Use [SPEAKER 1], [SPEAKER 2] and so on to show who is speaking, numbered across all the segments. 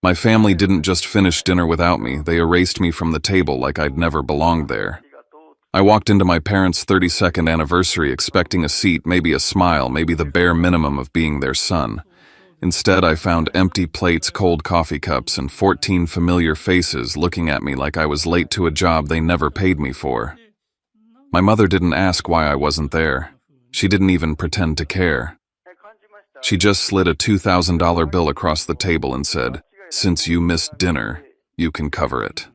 [SPEAKER 1] My family didn't just finish dinner without me, they erased me from the table like I'd never belonged there. I walked into my parents' 32nd anniversary expecting a seat, maybe a smile, maybe the bare minimum of being their son. Instead, I found empty plates, cold coffee cups, and 14 familiar faces looking at me like I was late to a job they never paid me for. My mother didn't ask why I wasn't there. She didn't even pretend to care. She just slid a $2,000 bill across the table and said, "Since you missed dinner, you can cover it."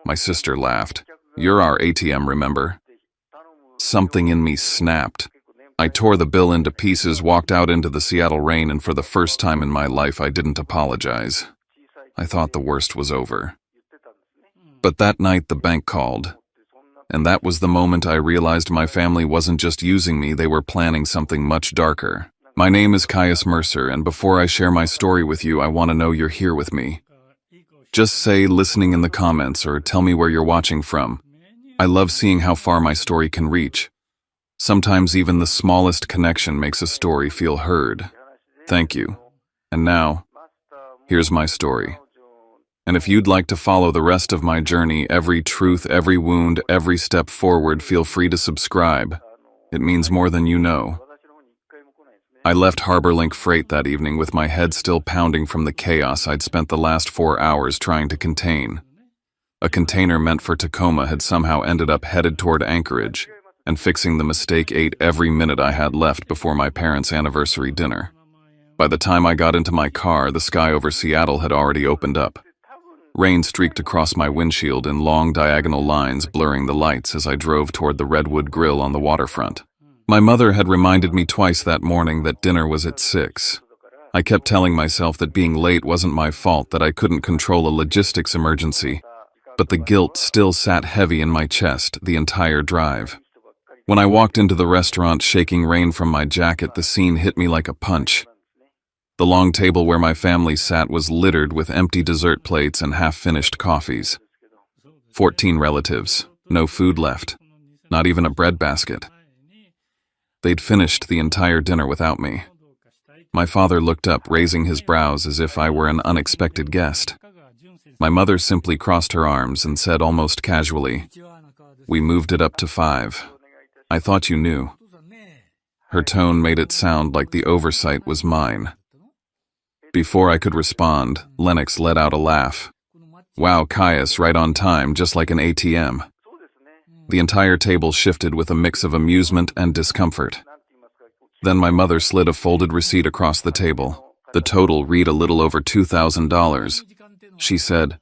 [SPEAKER 1] My sister laughed. "You're our ATM, remember?" Something in me snapped. I tore the bill into pieces, walked out into the Seattle rain, and for the first time in my life I didn't apologize. I thought the worst was over. But that night the bank called. And that was the moment I realized my family wasn't just using me, they were planning something much darker. My name is Caius Mercer, and before I share my story with you, I want to know you're here with me. Just say listening in the comments or tell me where you're watching from. I love seeing how far my story can reach. Sometimes even the smallest connection makes a story feel heard. Thank you. And now, here's my story. And if you'd like to follow the rest of my journey, every truth, every wound, every step forward, feel free to subscribe. It means more than you know. I left HarborLink Freight that evening with my head still pounding from the chaos I'd spent the last 4 hours trying to contain. A container meant for Tacoma had somehow ended up headed toward Anchorage, and fixing the mistake ate every minute I had left before my parents' anniversary dinner. By the time I got into my car, the sky over Seattle had already opened up. Rain streaked across my windshield in long diagonal lines, blurring the lights as I drove toward the Redwood Grill on the waterfront. My mother had reminded me twice that morning that dinner was at 6. I kept telling myself that being late wasn't my fault, that I couldn't control a logistics emergency, but the guilt still sat heavy in my chest the entire drive. When I walked into the restaurant, shaking rain from my jacket, the scene hit me like a punch. The long table where my family sat was littered with empty dessert plates and half-finished coffees. 14 relatives, no food left, not even a bread basket. They'd finished the entire dinner without me. My father looked up, raising his brows as if I were an unexpected guest. My mother simply crossed her arms and said almost casually, "We moved it up to 5. I thought you knew." Her tone made it sound like the oversight was mine. Before I could respond, Lennox let out a laugh. "Wow, Caius, right on time, just like an ATM." The entire table shifted with a mix of amusement and discomfort. Then my mother slid a folded receipt across the table. The total read a little over $2,000. She said,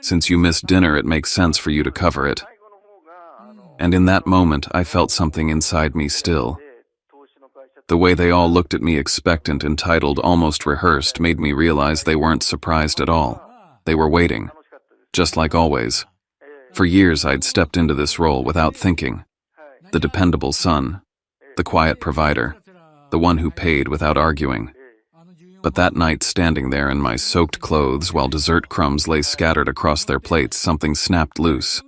[SPEAKER 1] "Since you missed dinner, it makes sense for you to cover it." And in that moment, I felt something inside me still. The way they all looked at me, expectant, entitled, almost rehearsed, made me realize they weren't surprised at all. They were waiting, just like always. For years, I'd stepped into this role without thinking. The dependable son, the quiet provider, the one who paid without arguing. But that night, standing there in my soaked clothes while dessert crumbs lay scattered across their plates, something snapped loose.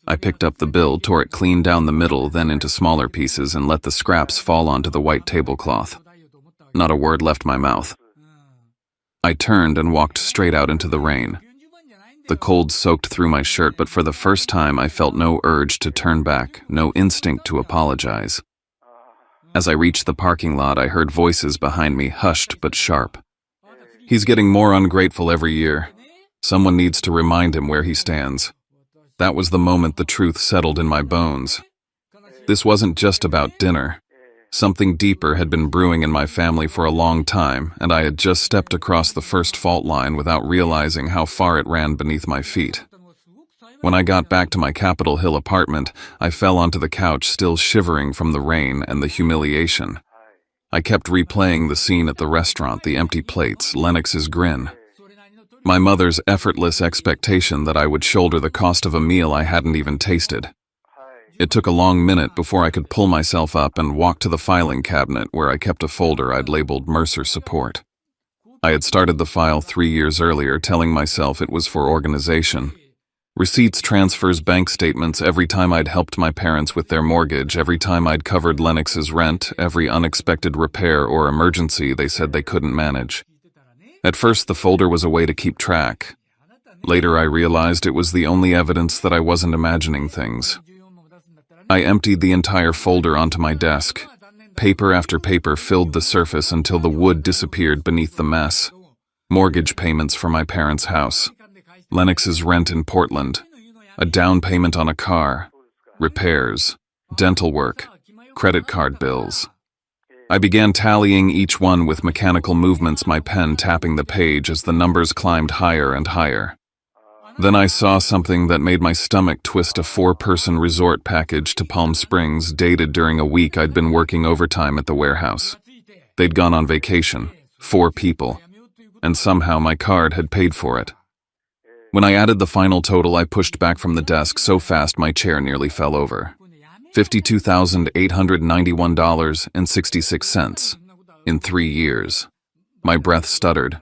[SPEAKER 1] I picked up the bill, tore it clean down the middle, then into smaller pieces, and let the scraps fall onto the white tablecloth. Not a word left my mouth. I turned and walked straight out into the rain. The cold soaked through my shirt, but for the first time I felt no urge to turn back, no instinct to apologize. As I reached the parking lot, I heard voices behind me, hushed but sharp. "He's getting more ungrateful every year. Someone needs to remind him where he stands." That was the moment the truth settled in my bones. This wasn't just about dinner. Something deeper had been brewing in my family for a long time, and I had just stepped across the first fault line without realizing how far it ran beneath my feet. When I got back to my Capitol Hill apartment, I fell onto the couch, still shivering from the rain and the humiliation. I kept replaying the scene at the restaurant, the empty plates, Lennox's grin. My mother's effortless expectation that I would shoulder the cost of a meal I hadn't even tasted. It took a long minute before I could pull myself up and walk to the filing cabinet where I kept a folder I'd labeled Mercer Support. I had started the file 3 years earlier, telling myself it was for organization. Receipts, transfers, bank statements, every time I'd helped my parents with their mortgage, every time I'd covered Lennox's rent, every unexpected repair or emergency they said they couldn't manage. At first, the folder was a way to keep track. Later, I realized it was the only evidence that I wasn't imagining things. I emptied the entire folder onto my desk. Paper after paper filled the surface until the wood disappeared beneath the mess. Mortgage payments for my parents' house, Lennox's rent in Portland, a down payment on a car, repairs, dental work, credit card bills. I began tallying each one with mechanical movements, my pen tapping the page as the numbers climbed higher and higher. Then I saw something that made my stomach twist: a 4-person resort package to Palm Springs dated during a week I'd been working overtime at the warehouse. They'd gone on vacation, 4 people, and somehow my card had paid for it. When I added the final total, I pushed back from the desk so fast my chair nearly fell over. $52,891.66 in 3 years. My breath stuttered.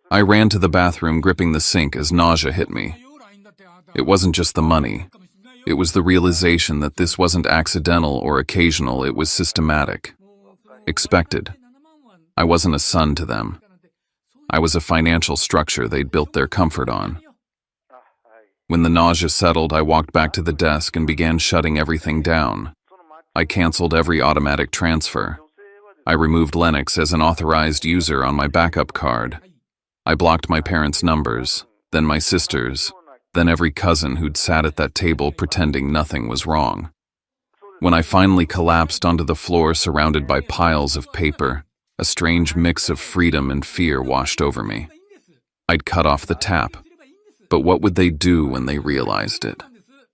[SPEAKER 1] I ran to the bathroom, gripping the sink as nausea hit me. It wasn't just the money. It was the realization that this wasn't accidental or occasional, it was systematic. Expected. I wasn't a son to them. I was a financial structure they'd built their comfort on. When the nausea settled, I walked back to the desk and began shutting everything down. I canceled every automatic transfer. I removed Lennox as an authorized user on my backup card. I blocked my parents' numbers, then my sister's, then every cousin who'd sat at that table pretending nothing was wrong. When I finally collapsed onto the floor surrounded by piles of paper, a strange mix of freedom and fear washed over me. I'd cut off the tap. But what would they do when they realized it?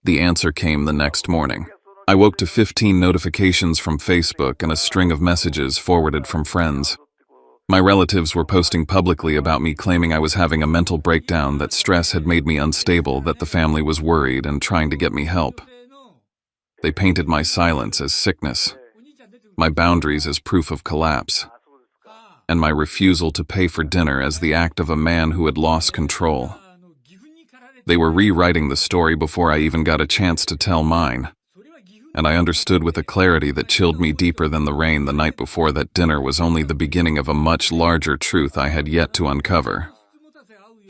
[SPEAKER 1] The answer came the next morning. I woke to 15 notifications from Facebook and a string of messages forwarded from friends. My relatives were posting publicly about me, claiming I was having a mental breakdown, that stress had made me unstable, that the family was worried and trying to get me help. They painted my silence as sickness, my boundaries as proof of collapse, and my refusal to pay for dinner as the act of a man who had lost control. They were rewriting the story before I even got a chance to tell mine. And I understood with a clarity that chilled me deeper than the rain the night before that dinner was only the beginning of a much larger truth I had yet to uncover.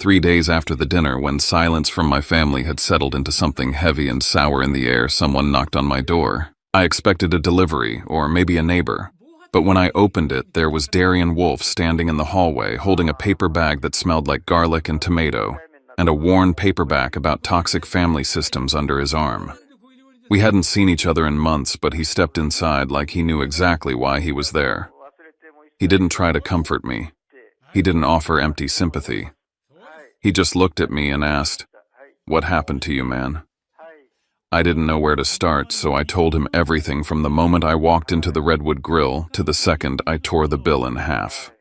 [SPEAKER 1] 3 days after the dinner, when silence from my family had settled into something heavy and sour in the air, someone knocked on my door. I expected a delivery, or maybe a neighbor. But when I opened it, there was Darian Wolf standing in the hallway, holding a paper bag that smelled like garlic and tomato, and a worn paperback about toxic family systems under his arm. We hadn't seen each other in months, but he stepped inside like he knew exactly why he was there. He didn't try to comfort me. He didn't offer empty sympathy. He just looked at me and asked, "What happened to you, man?" I didn't know where to start, so I told him everything from the moment I walked into the Redwood Grill to the second I tore the bill in half.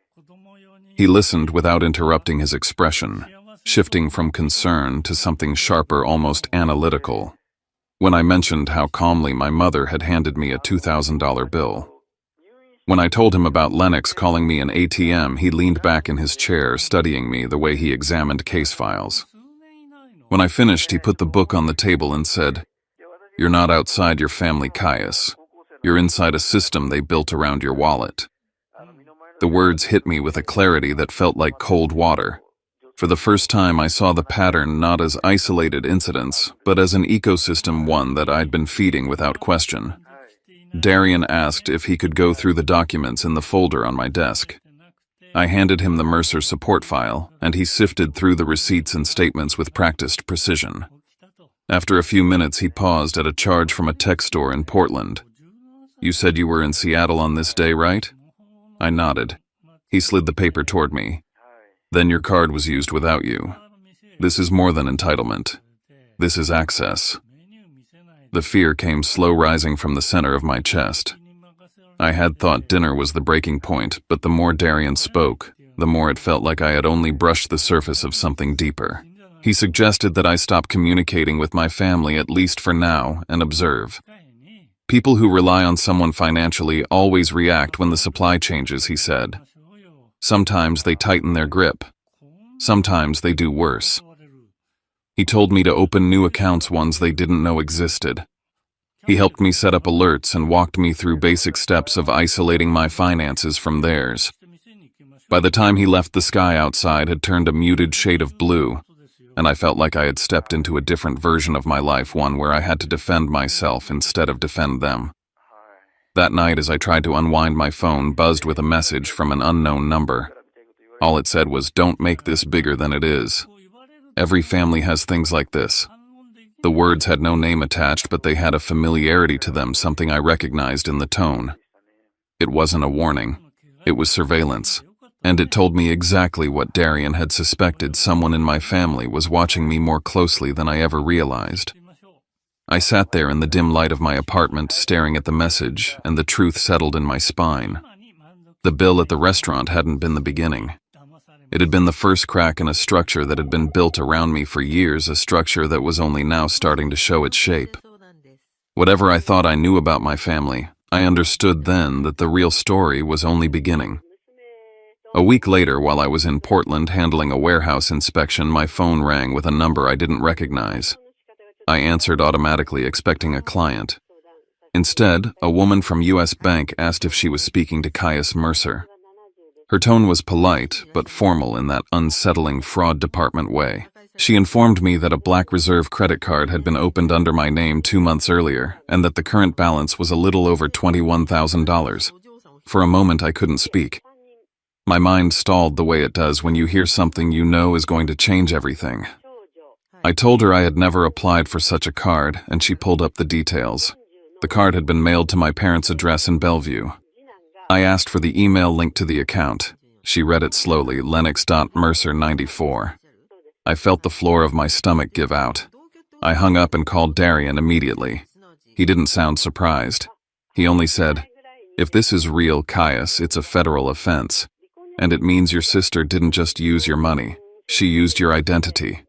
[SPEAKER 1] He listened without interrupting his expression, shifting from concern to something sharper, almost analytical. When I mentioned how calmly my mother had handed me a $2,000 bill. When I told him about Lennox calling me an ATM, he leaned back in his chair, studying me the way he examined case files. When I finished, he put the book on the table and said, "You're not outside your family, Caius. You're inside a system they built around your wallet." The words hit me with a clarity that felt like cold water. For the first time, I saw the pattern not as isolated incidents, but as an ecosystem, one that I'd been feeding without question. Darian asked if he could go through the documents in the folder on my desk. I handed him the Mercer support file, and he sifted through the receipts and statements with practiced precision. After a few minutes, he paused at a charge from a tech store in Portland. "You said you were in Seattle on this day, right?" I nodded. He slid the paper toward me. "Then your card was used without you. This is more than entitlement. This is access." The fear came slow rising from the center of my chest. I had thought dinner was the breaking point, but the more Darian spoke, the more it felt like I had only brushed the surface of something deeper. He suggested that I stop communicating with my family, at least for now, and observe. People who rely on someone financially always react when the supply changes, he said. Sometimes they tighten their grip. Sometimes they do worse. He told me to open new accounts, ones they didn't know existed. He helped me set up alerts and walked me through basic steps of isolating my finances from theirs. By the time he left, the sky outside had turned a muted shade of blue, and I felt like I had stepped into a different version of my life, one where I had to defend myself instead of defend them. That night, as I tried to unwind, my phone buzzed with a message from an unknown number. All it said was, "Don't make this bigger than it is. Every family has things like this." The words had no name attached, but they had a familiarity to them, something I recognized in the tone. It wasn't a warning. It was surveillance. And it told me exactly what Darian had suspected. Someone in my family was watching me more closely than I ever realized. I sat there in the dim light of my apartment, staring at the message, and the truth settled in my spine. The bill at the restaurant hadn't been the beginning. It had been the first crack in a structure that had been built around me for years, a structure that was only now starting to show its shape. Whatever I thought I knew about my family, I understood then that the real story was only beginning. A week later, while I was in Portland handling a warehouse inspection, my phone rang with a number I didn't recognize. I answered automatically, expecting a client. Instead, a woman from US Bank asked if she was speaking to Caius Mercer. Her tone was polite, but formal in that unsettling fraud department way. She informed me that a Black Reserve credit card had been opened under my name 2 months earlier, and that the current balance was a little over $21,000. For a moment, I couldn't speak. My mind stalled the way it does when you hear something you know is going to change everything. I told her I had never applied for such a card, and she pulled up the details. The card had been mailed to my parents' address in Bellevue. I asked for the email linked to the account. She read it slowly, Lennox.Mercer94. I felt the floor of my stomach give out. I hung up and called Darian immediately. He didn't sound surprised. He only said, "If this is real, Caius, it's a federal offense. And it means your sister didn't just use your money, she used your identity."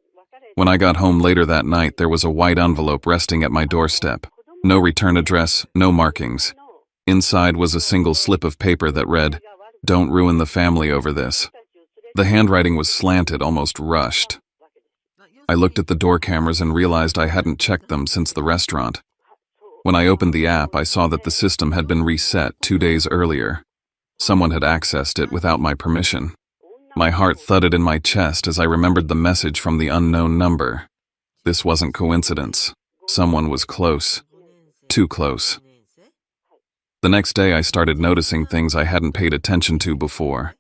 [SPEAKER 1] When I got home later that night, there was a white envelope resting at my doorstep. No return address, no markings. Inside was a single slip of paper that read, "Don't ruin the family over this." The handwriting was slanted, almost rushed. I looked at the door cameras and realized I hadn't checked them since the restaurant. When I opened the app, I saw that the system had been reset 2 days earlier. Someone had accessed it without my permission. My heart thudded in my chest as I remembered the message from the unknown number. This wasn't coincidence. Someone was close. Too close. The next day, I started noticing things I hadn't paid attention to before.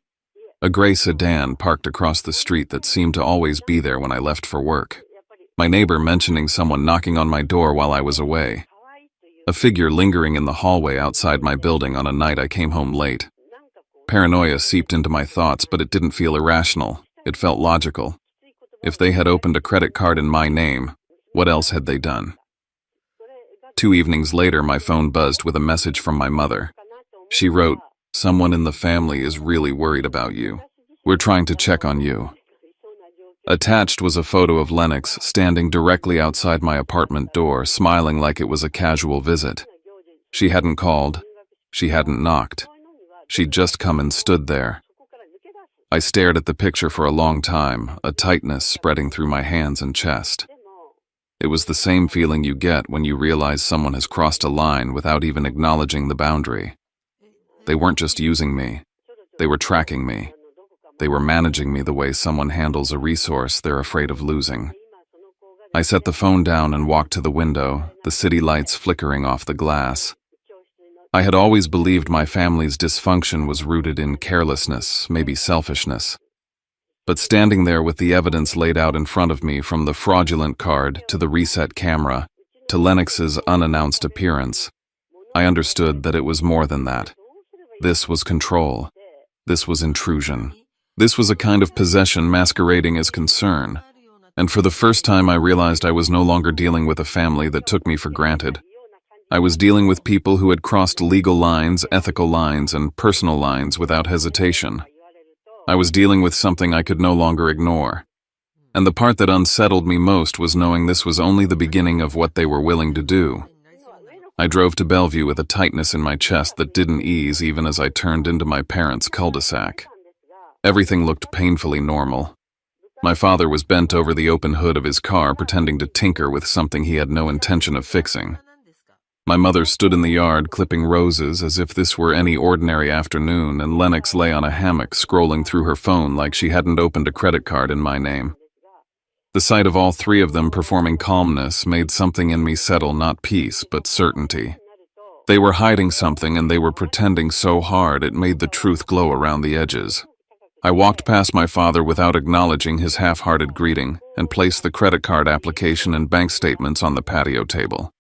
[SPEAKER 1] A gray sedan parked across the street that seemed to always be there when I left for work. My neighbor mentioning someone knocking on my door while I was away. A figure lingering in the hallway outside my building on a night I came home late. Paranoia seeped into my thoughts, but it didn't feel irrational. It felt logical. If they had opened a credit card in my name, what else had they done? 2 evenings later, my phone buzzed with a message from my mother. She wrote, "Someone in the family is really worried about you. We're trying to check on you." Attached was a photo of Lennox standing directly outside my apartment door, smiling like it was a casual visit. She hadn't called. She hadn't knocked. She'd just come and stood there. I stared at the picture for a long time, a tightness spreading through my hands and chest. It was the same feeling you get when you realize someone has crossed a line without even acknowledging the boundary. They weren't just using me. They were tracking me. They were managing me the way someone handles a resource they're afraid of losing. I set the phone down and walked to the window, the city lights flickering off the glass. I had always believed my family's dysfunction was rooted in carelessness, maybe selfishness. But standing there with the evidence laid out in front of me, from the fraudulent card to the reset camera to Lennox's unannounced appearance, I understood that it was more than that. This was control. This was intrusion. This was a kind of possession masquerading as concern. And for the first time, I realized I was no longer dealing with a family that took me for granted. I was dealing with people who had crossed legal lines, ethical lines, and personal lines without hesitation. I was dealing with something I could no longer ignore. And the part that unsettled me most was knowing this was only the beginning of what they were willing to do. I drove to Bellevue with a tightness in my chest that didn't ease even as I turned into my parents' cul-de-sac. Everything looked painfully normal. My father was bent over the open hood of his car, pretending to tinker with something he had no intention of fixing. My mother stood in the yard clipping roses as if this were any ordinary afternoon, and Lennox lay on a hammock scrolling through her phone like she hadn't opened a credit card in my name. The sight of all three of them performing calmness made something in me settle, not peace, but certainty. They were hiding something, and they were pretending so hard it made the truth glow around the edges. I walked past my father without acknowledging his half-hearted greeting and placed the credit card application and bank statements on the patio table.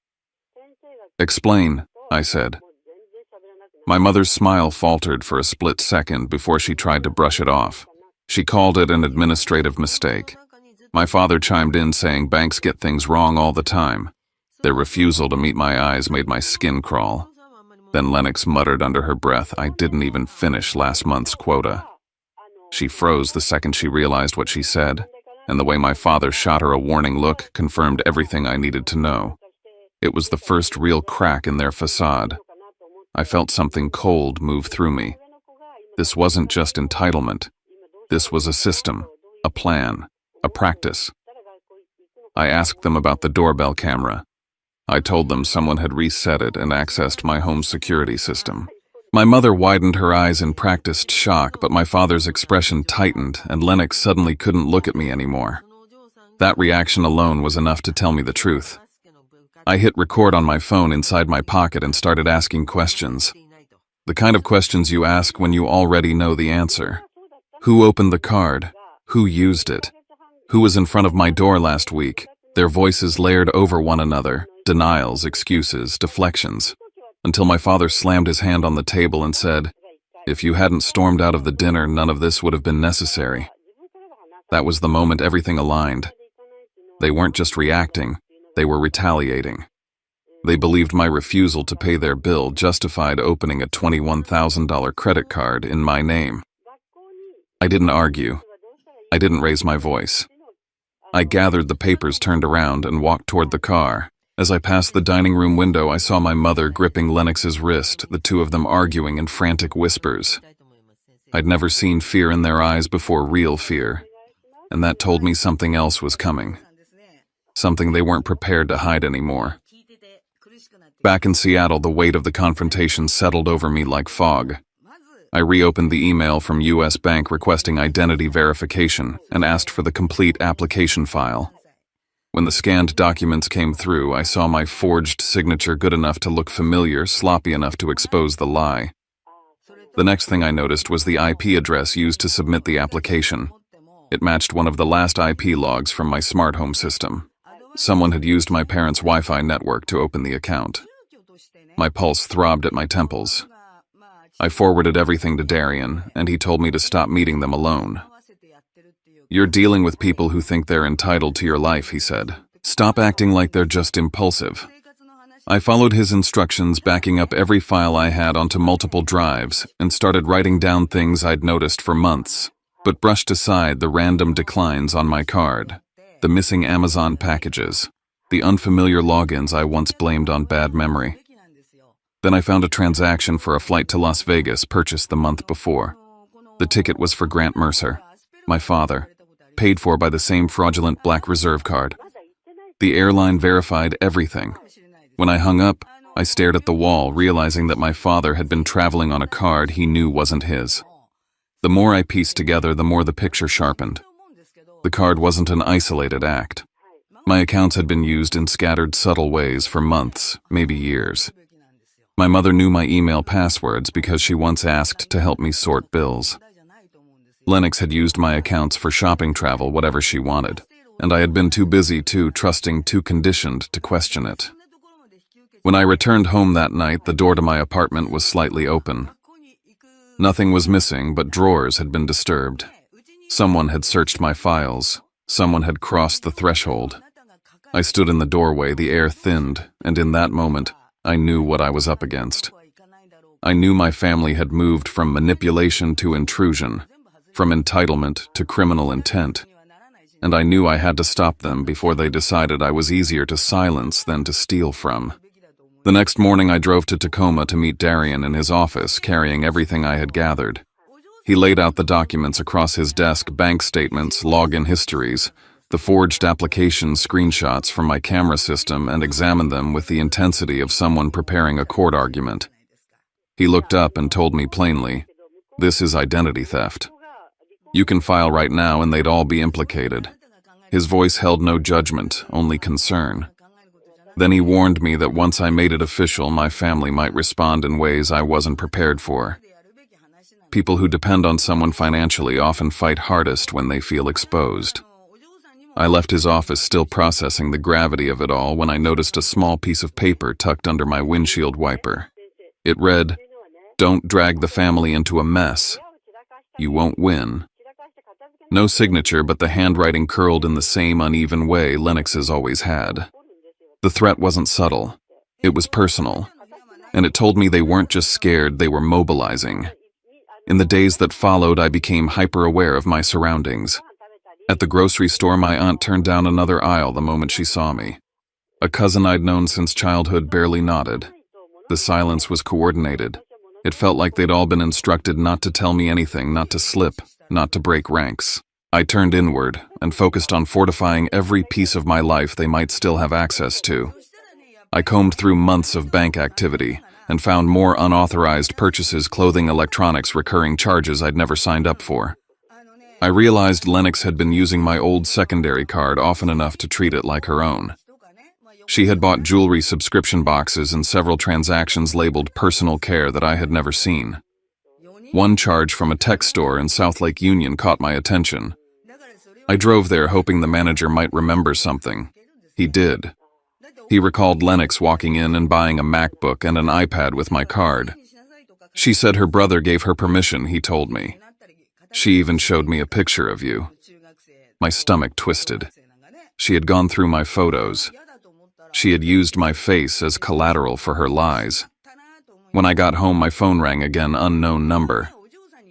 [SPEAKER 1] "Explain," I said. My mother's smile faltered for a split second before she tried to brush it off. She called it an administrative mistake. My father chimed in saying banks get things wrong all the time. Their refusal to meet my eyes made my skin crawl. Then Lennox muttered under her breath, "I didn't even finish last month's quota." She froze the second she realized what she said, and the way my father shot her a warning look confirmed everything I needed to know. It was the first real crack in their facade. I felt something cold move through me. This wasn't just entitlement. This was a system, a plan, a practice. I asked them about the doorbell camera. I told them someone had reset it and accessed my home security system. My mother widened her eyes in practiced shock, but my father's expression tightened, and Lennox suddenly couldn't look at me anymore. That reaction alone was enough to tell me the truth. I hit record on my phone inside my pocket and started asking questions. The kind of questions you ask when you already know the answer. Who opened the card? Who used it? Who was in front of my door last week? Their voices layered over one another, denials, excuses, deflections, until my father slammed his hand on the table and said, "If you hadn't stormed out of the dinner, none of this would have been necessary." That was the moment everything aligned. They weren't just reacting, they were retaliating. They believed my refusal to pay their bill justified opening a $21,000 credit card in my name. I didn't argue. I didn't raise my voice. I gathered the papers, turned around, and walked toward the car. As I passed the dining room window, I saw my mother gripping Lennox's wrist, the two of them arguing in frantic whispers. I'd never seen fear in their eyes before, real fear, and that told me something else was coming. Something they weren't prepared to hide anymore. Back in Seattle, the weight of the confrontation settled over me like fog. I reopened the email from U.S. Bank requesting identity verification and asked for the complete application file. When the scanned documents came through, I saw my forged signature good enough to look familiar, sloppy enough to expose the lie. The next thing I noticed was the IP address used to submit the application. It matched one of the last IP logs from my smart home system. Someone had used my parents' Wi-Fi network to open the account. My pulse throbbed at my temples. I forwarded everything to Darian, and he told me to stop meeting them alone. "You're dealing with people who think they're entitled to your life," he said. "Stop acting like they're just impulsive." I followed his instructions, backing up every file I had onto multiple drives, and started writing down things I'd noticed for months, but brushed aside the random declines on my card, the missing Amazon packages, the unfamiliar logins I once blamed on bad memory. Then I found a transaction for a flight to Las Vegas purchased the month before. The ticket was for Grant Mercer, my father, paid for by the same fraudulent Black Reserve card. The airline verified everything. When I hung up, I stared at the wall, realizing that my father had been traveling on a card he knew wasn't his. The more I pieced together, the more the picture sharpened. The card wasn't an isolated act. My accounts had been used in scattered, subtle ways for months, maybe years. My mother knew my email passwords because she once asked to help me sort bills. Lennox had used my accounts for shopping travel, whatever she wanted, and I had been too busy, too trusting, too conditioned to question it. When I returned home that night, the door to my apartment was slightly open. Nothing was missing, but drawers had been disturbed. Someone had searched my files. Someone had crossed the threshold. I stood in the doorway, the air thinned, and in that moment, I knew what I was up against. I knew my family had moved from manipulation to intrusion, from entitlement to criminal intent, and I knew I had to stop them before they decided I was easier to silence than to steal from. The next morning I drove to Tacoma to meet Darian in his office, carrying everything I had gathered. He laid out the documents across his desk, bank statements, login histories, the forged application screenshots from my camera system and examined them with the intensity of someone preparing a court argument. He looked up and told me plainly, "This is identity theft. You can file right now and they'd all be implicated." His voice held no judgment, only concern. Then he warned me that once I made it official, my family might respond in ways I wasn't prepared for. People who depend on someone financially often fight hardest when they feel exposed. I left his office still processing the gravity of it all when I noticed a small piece of paper tucked under my windshield wiper. It read, "Don't drag the family into a mess. You won't win." No signature, but the handwriting curled in the same uneven way Lennox's always had. The threat wasn't subtle. It was personal. And it told me they weren't just scared, they were mobilizing. In the days that followed, I became hyper-aware of my surroundings. At the grocery store, my aunt turned down another aisle the moment she saw me. A cousin I'd known since childhood barely nodded. The silence was coordinated. It felt like they'd all been instructed not to tell me anything, not to slip, not to break ranks. I turned inward and focused on fortifying every piece of my life they might still have access to. I combed through months of bank activity and found more unauthorized purchases, clothing, electronics, recurring charges I'd never signed up for. I realized Lennox had been using my old secondary card often enough to treat it like her own. She had bought jewelry subscription boxes and several transactions labeled personal care that I had never seen. One charge from a tech store in South Lake Union caught my attention. I drove there hoping the manager might remember something. He did. He recalled Lennox walking in and buying a MacBook and an iPad with my card. She said her brother gave her permission, he told me. She even showed me a picture of you. My stomach twisted. She had gone through my photos. She had used my face as collateral for her lies. When I got home, my phone rang again, unknown number.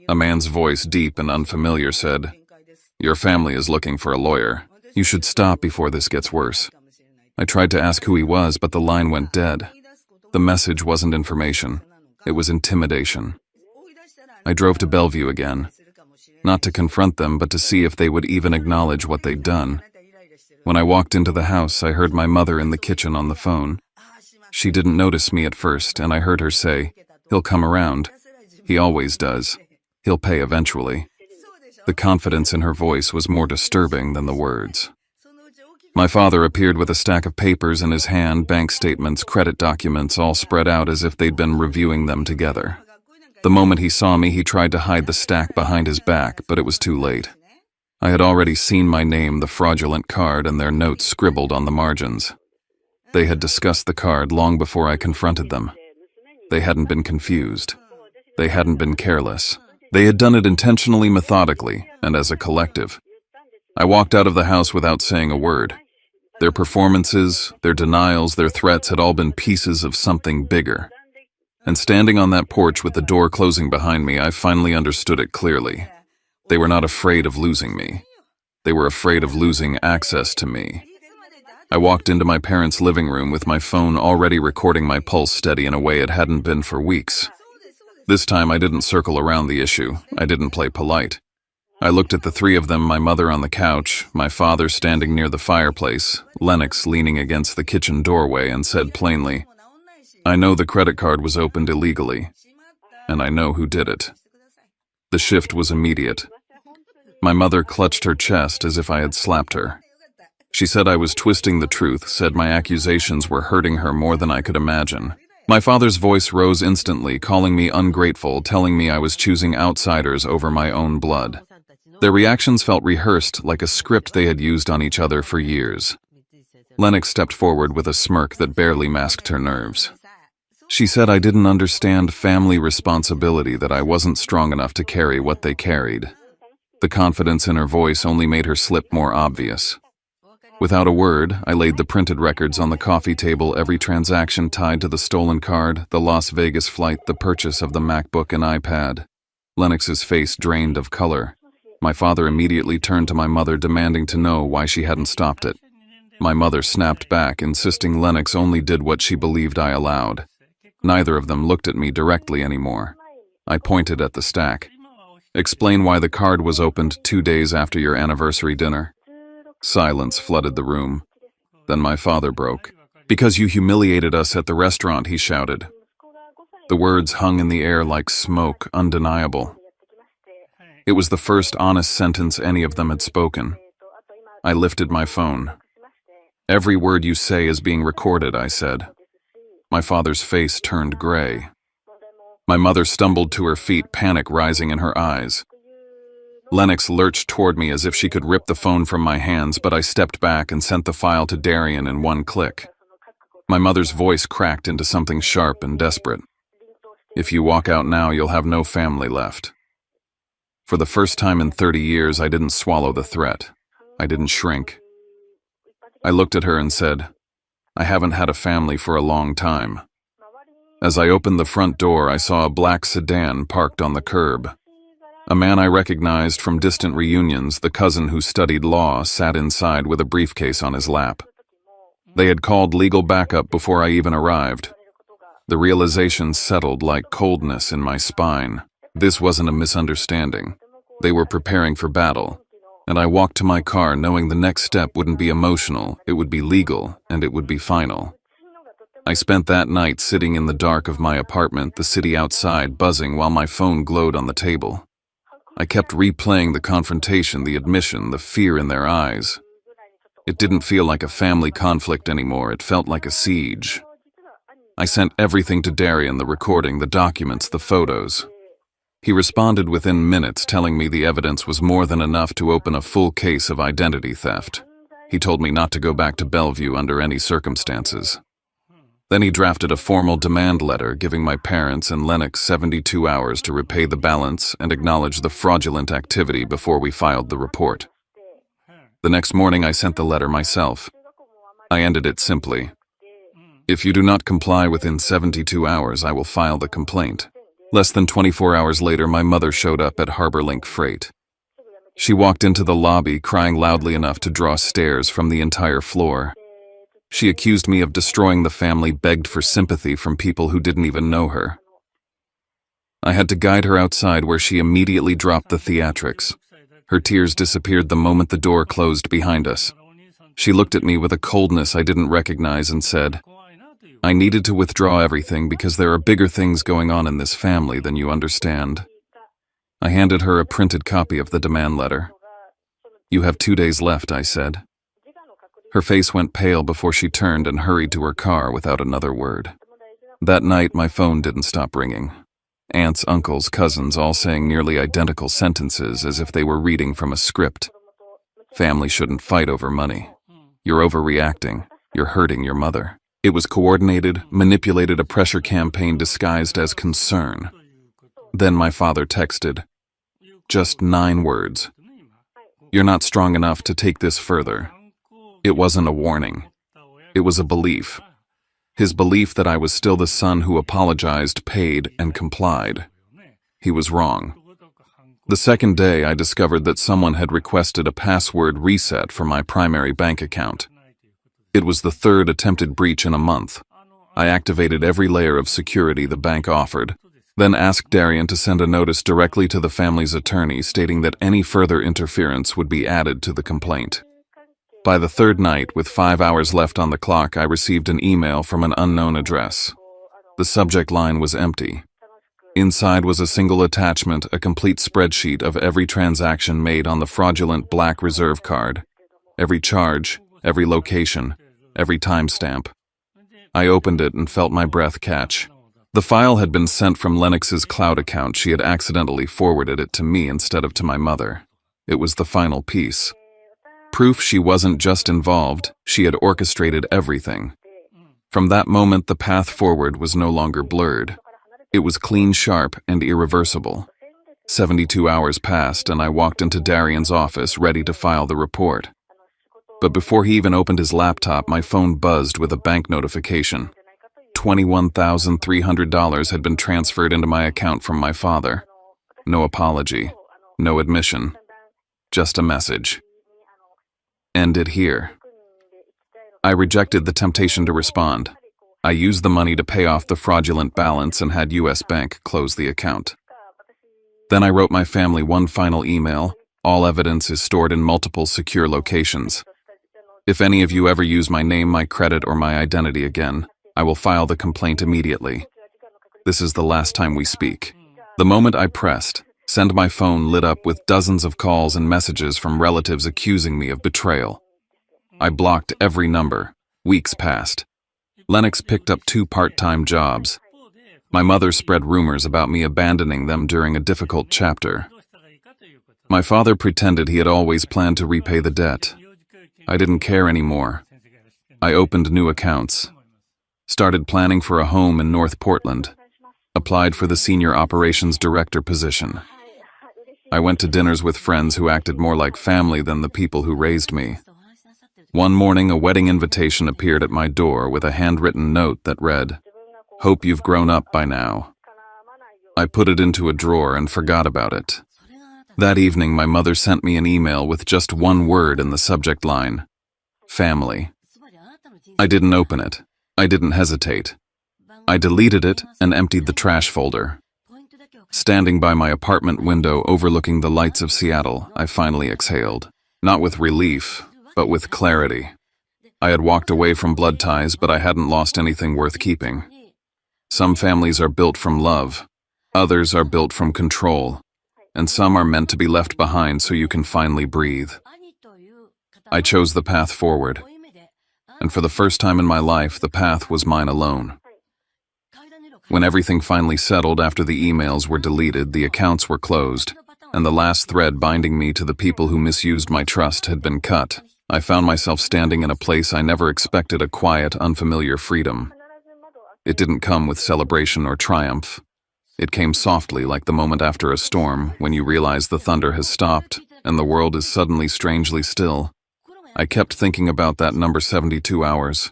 [SPEAKER 1] A man's voice, deep and unfamiliar, said, "Your family is looking for a lawyer. You should stop before this gets worse." I tried to ask who he was, but the line went dead. The message wasn't information. It was intimidation. I drove to Bellevue again, not to confront them, but to see if they would even acknowledge what they'd done. When I walked into the house, I heard my mother in the kitchen on the phone. She didn't notice me at first, and I heard her say, "He'll come around. He always does. He'll pay eventually." The confidence in her voice was more disturbing than the words. My father appeared with a stack of papers in his hand, bank statements, credit documents, all spread out as if they'd been reviewing them together. The moment he saw me, he tried to hide the stack behind his back, but it was too late. I had already seen my name, the fraudulent card, and their notes scribbled on the margins. They had discussed the card long before I confronted them. They hadn't been confused. They hadn't been careless. They had done it intentionally, methodically, and as a collective. I walked out of the house without saying a word. Their performances, their denials, their threats had all been pieces of something bigger. And standing on that porch with the door closing behind me, I finally understood it clearly. They were not afraid of losing me. They were afraid of losing access to me. I walked into my parents' living room with my phone already recording my pulse steady in a way it hadn't been for weeks. This time I didn't circle around the issue. I didn't play polite. I looked at the three of them, my mother on the couch, my father standing near the fireplace, Lennox leaning against the kitchen doorway, and said plainly, "I know the credit card was opened illegally, and I know who did it." The shift was immediate. My mother clutched her chest as if I had slapped her. She said I was twisting the truth, said my accusations were hurting her more than I could imagine. My father's voice rose instantly, calling me ungrateful, telling me I was choosing outsiders over my own blood. Their reactions felt rehearsed, like a script they had used on each other for years. Lennox stepped forward with a smirk that barely masked her nerves. She said I didn't understand family responsibility, that I wasn't strong enough to carry what they carried. The confidence in her voice only made her slip more obvious. Without a word, I laid the printed records on the coffee table, every transaction tied to the stolen card, the Las Vegas flight, the purchase of the MacBook and iPad. Lennox's face drained of color. My father immediately turned to my mother, demanding to know why she hadn't stopped it. My mother snapped back, insisting Lennox only did what she believed I allowed. Neither of them looked at me directly anymore. I pointed at the stack. "Explain why the card was opened 2 days after your anniversary dinner." Silence flooded the room. Then my father broke. "Because you humiliated us at the restaurant," he shouted. The words hung in the air like smoke, undeniable. It was the first honest sentence any of them had spoken. I lifted my phone. "Every word you say is being recorded," I said. My father's face turned gray. My mother stumbled to her feet, panic rising in her eyes. Lennox lurched toward me as if she could rip the phone from my hands, but I stepped back and sent the file to Darian in one click. My mother's voice cracked into something sharp and desperate. "If you walk out now, you'll have no family left." For the first time in 30 years, I didn't swallow the threat. I didn't shrink. I looked at her and said, "I haven't had a family for a long time." As I opened the front door, I saw a black sedan parked on the curb. A man I recognized from distant reunions, the cousin who studied law, sat inside with a briefcase on his lap. They had called legal backup before I even arrived. The realization settled like coldness in my spine. This wasn't a misunderstanding. They were preparing for battle. And I walked to my car knowing the next step wouldn't be emotional, it would be legal, and it would be final. I spent that night sitting in the dark of my apartment, the city outside buzzing while my phone glowed on the table. I kept replaying the confrontation, the admission, the fear in their eyes. It didn't feel like a family conflict anymore, it felt like a siege. I sent everything to Darian, the recording, the documents, the photos. He responded within minutes, telling me the evidence was more than enough to open a full case of identity theft. He told me not to go back to Bellevue under any circumstances. Then he drafted a formal demand letter giving my parents and Lennox 72 hours to repay the balance and acknowledge the fraudulent activity before we filed the report. The next morning I sent the letter myself. I ended it simply. "If you do not comply within 72 hours, I will file the complaint." Less than 24 hours later, my mother showed up at HarborLink Freight. She walked into the lobby crying loudly enough to draw stares from the entire floor. She accused me of destroying the family, begged for sympathy from people who didn't even know her. I had to guide her outside, where she immediately dropped the theatrics. Her tears disappeared the moment the door closed behind us. She looked at me with a coldness I didn't recognize and said, "I needed to withdraw everything because there are bigger things going on in this family than you understand." I handed her a printed copy of the demand letter. "You have 2 days left," I said. Her face went pale before she turned and hurried to her car without another word. That night, my phone didn't stop ringing. Aunts, uncles, cousins, all saying nearly identical sentences as if they were reading from a script. "Family shouldn't fight over money. You're overreacting. You're hurting your mother." It was coordinated, manipulated, a pressure campaign disguised as concern. Then my father texted. Just 9 words. "You're not strong enough to take this further." It wasn't a warning. It was a belief. His belief that I was still the son who apologized, paid, and complied. He was wrong. The second day, I discovered that someone had requested a password reset for my primary bank account. It was the 3rd attempted breach in a month. I activated every layer of security the bank offered, then asked Darian to send a notice directly to the family's attorney stating that any further interference would be added to the complaint. By the 3rd night, with 5 hours left on the clock, I received an email from an unknown address. The subject line was empty. Inside was a single attachment, a complete spreadsheet of every transaction made on the fraudulent Black Reserve card, every charge, every location, every timestamp. I opened it and felt my breath catch. The file had been sent from Lennox's cloud account. She had accidentally forwarded it to me instead of to my mother. It was the final piece. Proof she wasn't just involved, she had orchestrated everything. From that moment, the path forward was no longer blurred. It was clean, sharp, and irreversible. 72 hours passed, and I walked into Darian's office ready to file the report. But before he even opened his laptop, my phone buzzed with a bank notification. $21,300 had been transferred into my account from my father. No apology, no admission, just a message. End it here. I rejected the temptation to respond. I used the money to pay off the fraudulent balance and had US Bank close the account. Then I wrote my family one final email. All evidence is stored in multiple secure locations. If any of you ever use my name, my credit, or my identity again, I will file the complaint immediately. This is the last time we speak. The moment I pressed send, my phone lit up with dozens of calls and messages from relatives accusing me of betrayal. I blocked every number. Weeks passed. Lennox picked up 2 part-time jobs. My mother spread rumors about me abandoning them during a difficult chapter. My father pretended he had always planned to repay the debt. I didn't care anymore. I opened new accounts, started planning for a home in North Portland, applied for the senior operations director position. I went to dinners with friends who acted more like family than the people who raised me. One morning, a wedding invitation appeared at my door with a handwritten note that read, "Hope you've grown up by now." I put it into a drawer and forgot about it. That evening, my mother sent me an email with just one word in the subject line: family. I didn't open it. I didn't hesitate. I deleted it and emptied the trash folder. Standing by my apartment window overlooking the lights of Seattle, I finally exhaled. Not with relief, but with clarity. I had walked away from blood ties, but I hadn't lost anything worth keeping. Some families are built from love, others are built from control, and some are meant to be left behind so you can finally breathe. I chose the path forward, and for the first time in my life, the path was mine alone. When everything finally settled after the emails were deleted, the accounts were closed, and the last thread binding me to the people who misused my trust had been cut, I found myself standing in a place I never expected: a quiet, unfamiliar freedom. It didn't come with celebration or triumph. It came softly, like the moment after a storm, when you realize the thunder has stopped and the world is suddenly strangely still. I kept thinking about that number 72 hours.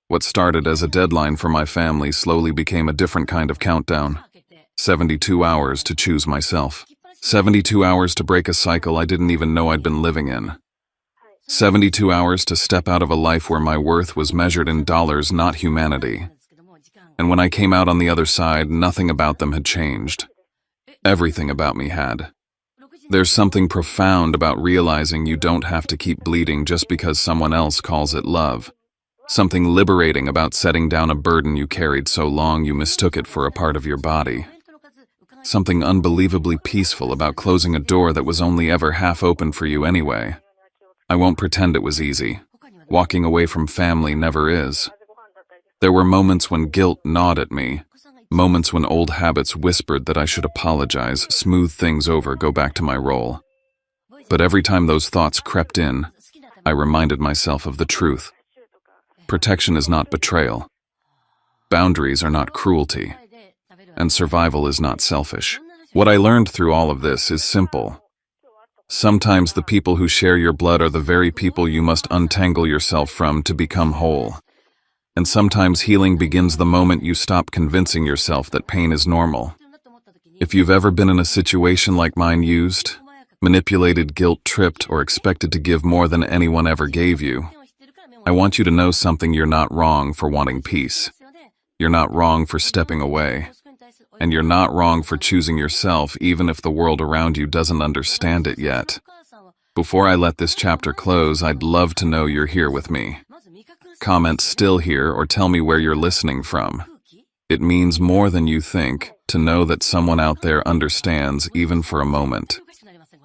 [SPEAKER 1] What started as a deadline for my family slowly became a different kind of countdown. 72 hours to choose myself. 72 hours to break a cycle I didn't even know I'd been living in. 72 hours to step out of a life where my worth was measured in dollars, not humanity. And when I came out on the other side, nothing about them had changed. Everything about me had. There's something profound about realizing you don't have to keep bleeding just because someone else calls it love. Something liberating about setting down a burden you carried so long you mistook it for a part of your body. Something unbelievably peaceful about closing a door that was only ever half open for you anyway. I won't pretend it was easy. Walking away from family never is. There were moments when guilt gnawed at me, moments when old habits whispered that I should apologize, smooth things over, go back to my role. But every time those thoughts crept in, I reminded myself of the truth. Protection is not betrayal. Boundaries are not cruelty. And survival is not selfish. What I learned through all of this is simple. Sometimes the people who share your blood are the very people you must untangle yourself from to become whole. And sometimes healing begins the moment you stop convincing yourself that pain is normal. If you've ever been in a situation like mine, used, manipulated, guilt-tripped, or expected to give more than anyone ever gave you, I want you to know something: you're not wrong for wanting peace. You're not wrong for stepping away. And you're not wrong for choosing yourself, even if the world around you doesn't understand it yet. Before I let this chapter close, I'd love to know you're here with me. Comment "still here" or tell me where you're listening from. It means more than you think to know that someone out there understands, even for a moment.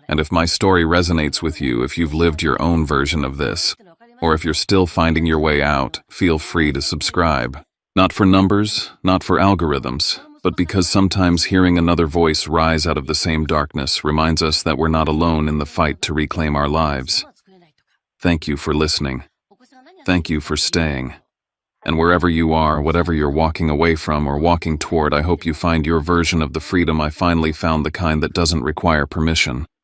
[SPEAKER 1] And if my story resonates with you, if you've lived your own version of this, or if you're still finding your way out, feel free to subscribe. Not for numbers, not for algorithms, but because sometimes hearing another voice rise out of the same darkness reminds us that we're not alone in the fight to reclaim our lives. Thank you for listening. Thank you for staying. And wherever you are, whatever you're walking away from or walking toward, I hope you find your version of the freedom I finally found, the kind that doesn't require permission.